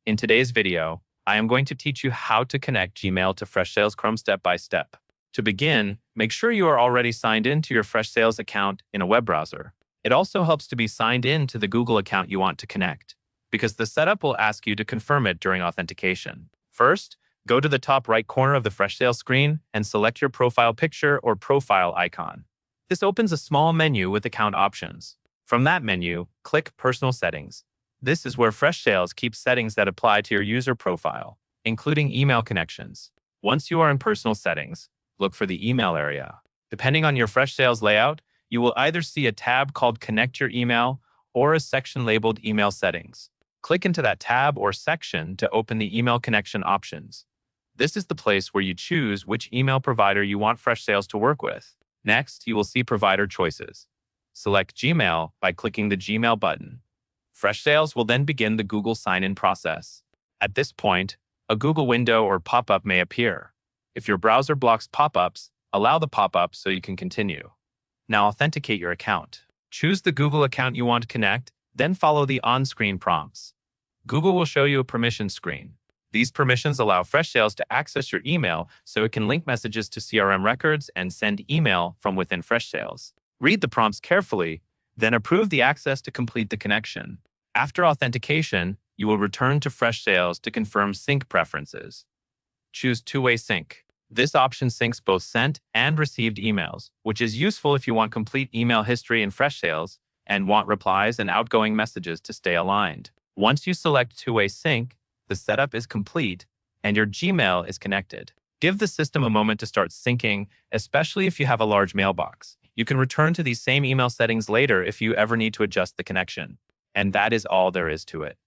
In today's video, I am going to teach you how to connect Gmail to Freshsales Crm step by step. To begin, make sure you are already signed in to your Freshsales account in a web browser. It also helps to be signed in to the Google account you want to connect, because the setup will ask you to confirm it during authentication. First, go to the top right corner of the Freshsales screen and select your profile picture or profile icon. This opens a small menu with account options. From that menu, click Personal Settings. This is where Freshsales keeps settings that apply to your user profile, including email connections. Once you are in Personal Settings, look for the email area. Depending on your Freshsales layout, you will either see a tab called Connect Your Email or a section labeled Email Settings. Click into that tab or section to open the email connection options. This is the place where you choose which email provider you want Freshsales to work with. Next, you will see provider choices. Select Gmail by clicking the Gmail button. Freshsales will then begin the Google sign-in process. At this point, a Google window or pop-up may appear. If your browser blocks pop-ups, allow the pop-up so you can continue. Now authenticate your account. Choose the Google account you want to connect, then follow the on-screen prompts. Google will show you a permission screen. These permissions allow Freshsales to access your email so it can link messages to CRM records and send email from within Freshsales. Read the prompts carefully, then approve the access to complete the connection. After authentication, you will return to Freshsales to confirm sync preferences. Choose two-way sync. This option syncs both sent and received emails, which is useful if you want complete email history in Freshsales and want replies and outgoing messages to stay aligned. Once you select two-way sync, the setup is complete and your Gmail is connected. Give the system a moment to start syncing, especially if you have a large mailbox. You can return to these same email settings later if you ever need to adjust the connection. And that is all there is to it.